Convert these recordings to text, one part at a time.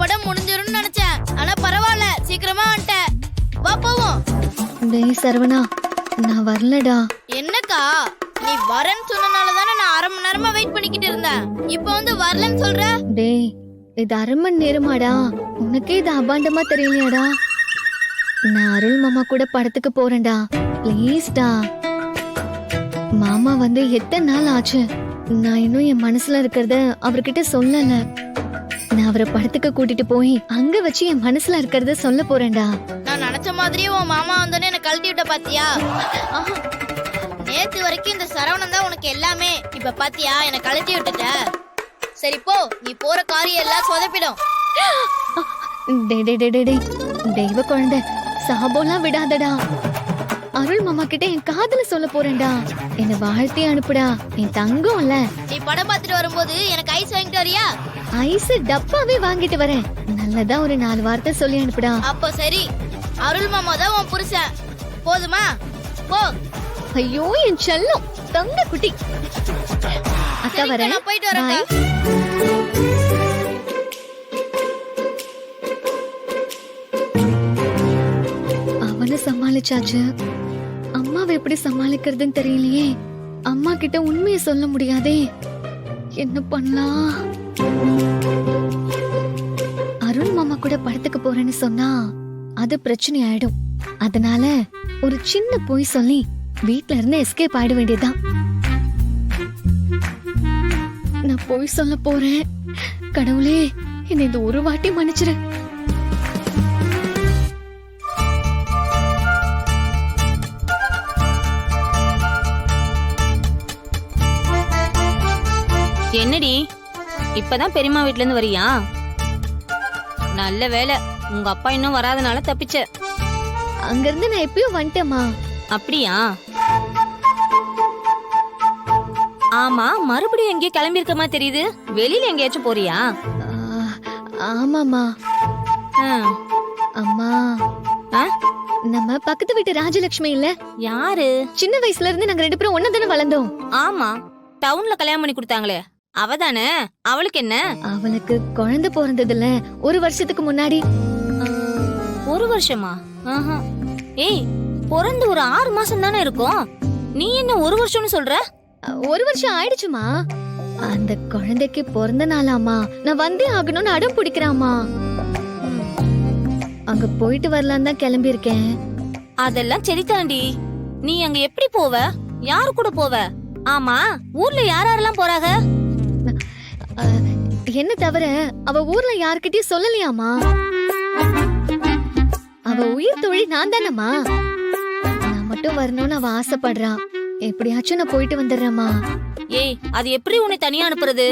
படம் முடிஞ்சிரும்னு நினைச்சேன். ஆனா பரவாயில்ல, சீக்கிரமா வந்துட்டேன். வா போவோம். டேய் சரவணா, நான் வரலடா. என்னக்கா, நீ வரேன்னு சொன்னனால தானே நான் 1/2 மணி நேரமா வெயிட் பண்ணிக்கிட்டு இருந்தேன். இப்போ வந்து வரலன்னு சொல்ற? டேய், இது 1/2 மணி நேரமாடா. உனக்கே இது அபாண்டமா தெரியலையாடா? நான் அருள் மாமா கூட படத்துக்கு போறேன்டா. ப்ளீஸ்டா. மாமா வந்து எத்தனை நாள் ஆச்சு. நான் இன்னும் என் மனசுல இருக்கிறத அவர்கிட்ட சொல்லல. நான் அவரை படத்துக்கு கூட்டிட்டு போய் அங்க வச்சு என் மனசுல இருக்கிறத சொல்ல போறேன்டா. நான் நினைச்ச மாதிரியே உன் மாமா வந்தோடனே என்ன கழட்டி விட்ட பாத்தியா? நேத்து வரைக்கும் இந்த சரவணன் தான் உனக்கு எல்லாமே. இப்ப பாத்தியா, என்ன கழட்டி விட்டுட்ட. சரி போ, நீ போற காரியம் எல்லாம் சொதப்பிடும். தெய்வ குழந்தை, சாபோலாம் விடாதடா. அருள் மாமா கிட்ட என் காதல சொல்ல போறேன்டா. என்ன வாழ்த்தி அனுப்புடா, என் தங்கம்ல. நீ படம் பார்த்துட்டு வரும்போது எனக்கு ஐஸ் வாங்கிட்டு வரியா? ஐஸ் டப்பாவே வாங்கிட்டு வரேன். நல்லதா ஒரு 4 வார்த்தை சொல்லி அனுப்புடா. அப்போ சரி, அருள் மாமா தான் உன் புருஷன். போதுமா? போ. ஐயோ என் செல்லம் தங்க குட்டி. அக்கா வரேன். நான் போயிட்டு வரேன். அவனை சமாளிச்சாச்சு. அம்மாவை எப்படி சமாளிக்கிறதுன்னு தெரியலையே. அம்மா கிட்ட உண்மையை சொல்ல முடியாதே. என்ன பண்ணலாம்? அருண் மாமா கூட படத்துக்கு போறேன்னு சொன்னா அது பிரச்சனை ஆயிடும். அதனால ஒரு சின்ன பொய் சொல்லி வீட்ல இருந்து எஸ்கேப் ஆயிட வேண்டியதுதான். நான் பொய் சொல்ல போறேன். கடவுளே, என்னை இந்த ஒரு வாட்டி மன்னிச்சிரு. என்னடி, இப்பதான் பெரியம்மா வீட்ல இருந்து வரியா? நல்ல வேலை, உங்க அப்பா இன்னும் வராதனால தப்பிச்ச. அங்க இருந்து நான் எப்பயும் வந்துட்டேமா. அப்படியா? ஆமா, மறுபடியும் எங்கேயும் கிளம்பி இருக்கமா தெரியுது. வெளியில எங்கேயாச்சும் போறியா? ஆமாமா. அம்மா, ஆ? நம்ம பக்கத்து வீட்டு ராஜலட்சுமி இல்ல? யாரு? சின்ன வயசுல இருந்து நாங்க 2 பேரும் ஒண்ணா தானே வளர்ந்தோம். ஆமா, டவுன்ல கல்யாணம் பண்ணி கொடுத்தாங்களே அவதானே? அவளுக்கு என்ன? அவளுக்கு குழந்தை பிறந்ததுல 1 வருஷத்துக்கு முன்னாடி. 1 வருஷமா? ஏய், பிறந்து ஒரு 6 மாசம் தானே இருக்கும். நீ என்ன 1 வருஷம்னு சொல்ற? 1 வருஷம் ஆயிடுச்சுமா. அந்த குழந்தைக்கு பிறந்த நாளாமா நான் வந்தே ஆகணும்னு அடம் பிடிக்கிறாமா. அங்க போயிட்டு வரலாம் தான் கிளம்பி இருக்கேன். அதெல்லாம் சரி தாண்டி. நீ அங்க எப்படி போவ? யாரு கூட போவ? ஆமா, ஊர்ல யாரெல்லாம் போறாங்க? என்ன தவிர அவ ஊர்ல யார்கிட்டயும் சொல்லலையாமா. அவ உயிர் தொழி நான் தானம்மா. நான் மட்டும் வரணும்னு அவ ஆசைப்படுறா. எப்படியாச்சும் நான் போயிட்டு வந்துடுறேம்மா. ஏய், அது எப்படி உன்னை தனியா அனுப்புறது?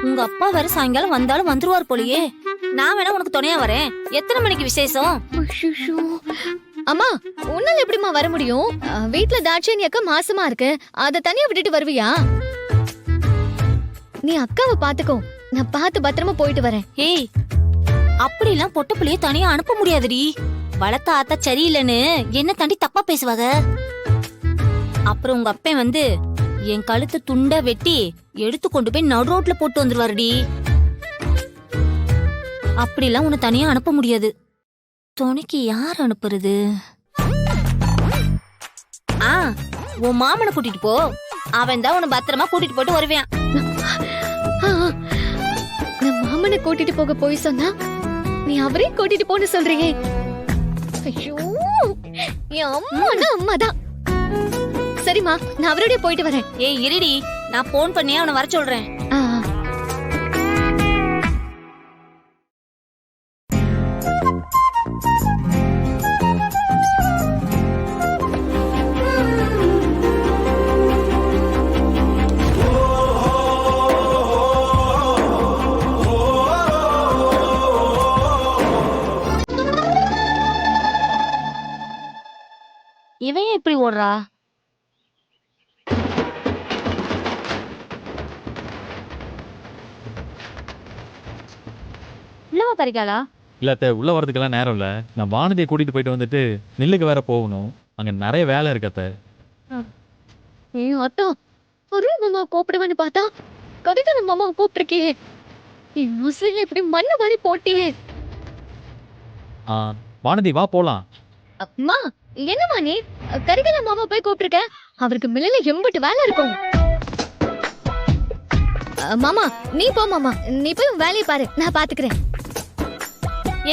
உங்க அப்பா வேற சாயங்காலம் வந்தாலும் வந்துருவார் போலயே. நான் வேணா உனக்கு துணையா வரேன். எத்தனை மணிக்கு விசேஷம்? அம்மா, உன்னால எப்படிமா வர முடியும்? வீட்டுல தாட்சாயணி அக்கா மாசமா இருக்கு. அத தனியா விட்டுட்டு வருவியா? நீ அக்காவை பாத்துக்கோ, நான் பார்த்து பத்திரமா போயிட்டு வரேன். ஏய், அப்படிலாம் பொட்ட பிள்ளைய தனியா அனுப்ப முடியாதுடி. வளர்த்த ஆத்தா சரியில்லைன்னு என்ன தாண்டி தப்பா பேசுவாங்க. அப்புறம் உங்க அப்பன் வந்து என் கழுத்து துண்ட வெட்டி எடுத்து கொண்டு போய் நடு ரோட்ல போட்டு வந்துருவாருடி. அப்படிலாம் உன்னை தனியா அனுப்ப முடியாது. துணைக்கு யார் அனுப்புறது? உன் மாமனை கூட்டிட்டு போ. அவன் தான் உன்னை பத்திரமா கூட்டிட்டு போட்டு வருவேன். நான் மாமனை கூட்டிட்டு போக போய் சொன்னா நீ அவரே கூட்டிட்டு போன்னு சொல்றீங்க. ஐயோ, என் அம்மானா அம்மாதான். சரிம்மா, நான் அவரோட போயிட்டு வரேன். ஏய் இருடி, நான் போன் பண்ணி அவனை வர சொல்றேன். இவன் எப்படி ஓடுறா? உள்ளவா பறிக்காளா? இல்ல அத்தை, உள்ள வரதுக்கெல்லாம் நேரம் இல்ல. நான் வானதியை கூட்டிட்டு போயிட்டு வந்துட்டு நெல்லுக்கு வேற போகணும். அங்க நிறைய வேலை இருக்கு அத்தை. அத்தா, அருள் மாமா கூப்பிடுவேன்னு பார்த்தா கவிதா மாமா கூப்பிட்டுருக்கே. என் முசில இப்படி மண்ணு மாதிரி போட்டியே. ஆ, வானதி வா போலாம். அம்மா என்னம்மா நீ கரிகல மாமா போய் கூப்பிட்டுருக்க? அவருக்கு மில்லுல எம்பிட்டு வேலை இருக்கும். மாமா நீ போ மாமா, நீ போய் உன் வேலையை பாரு, நான் பாத்துக்கிறேன்.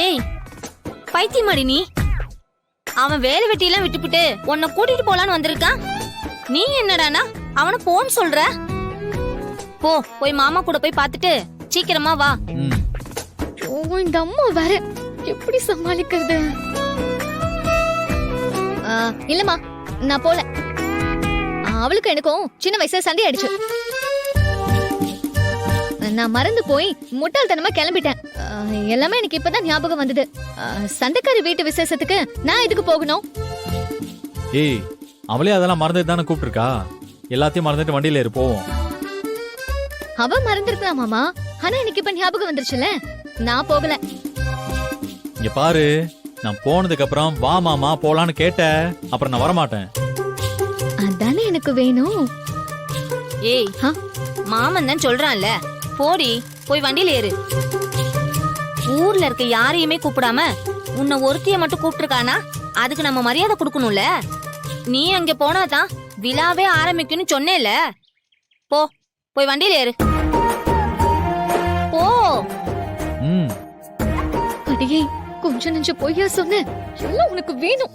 ஏய் பைத்தியமாடி நீ? அவன் வேலை வெட்டியெல்லாம் விட்டுப்புட்டு உன்னை கூட்டிட்டு போலான்னு வந்திருக்கான். நீ என்னடானா அவனை போன்னு சொல்ற? போ போய் மாமா கூட போய் பாத்துட்டு சீக்கிரமா வா. ம். ஓ இந்த அம்மா வேற எப்படி சமாளிக்கிறது? இல்லம்மா நான் போல. அவளுக்கு எனக்கும் சின்ன வயசுல சண்டை ஆயிடுச்சு. நான் மறந்து போய் முட்டாள்தனமா கிளம்பிட்டேன். எல்லாமே எனக்கு இப்பதான் ஞாபகம் வந்தது. சண்டைக்காரி வீட்டு விசேஷத்துக்கு நான் எதுக்கு போகணும்? ஏய், அவளே அதெல்லாம் மறந்துட்டு தானே கூப்பிட்டுருக்கா. எல்லாத்தையும் மறந்துட்டு வண்டியில ஏறு போவோம். அவ மறந்துருக்கலாம் மாமா, ஆனா எனக்கு இப்ப ஞாபகம் வந்துருச்சுல, நான் போகல. இங்க பாரு, நான் போனதுக்கு அப்புறம் வா மாமா போலான்னு கேட்ட அப்புறம் நான் வரமாட்டேன். அதானே எனக்கு வேணும். ஏய் ஆ? மாமன் தான் சொல்றான்ல, போடி போய் வண்டியில ஏறு. ஊர்ல இருக்க யாரையுமே கூப்பிடாம உன்னை ஒருத்திய மட்டும் கூப்பிட்டுருக்கானா, அதுக்கு நம்ம மரியாதை கொடுக்கணும்ல. நீ அங்க போனாதான் விழாவே ஆரம்பிக்கும்னு சொன்னேல. போ போய் வண்டியில ஏறு போ. ம். அடியே கொஞ்சம் நெஞ்ச பொய்யா சொன்ன, எல்லாம் உனக்கு வேணும்.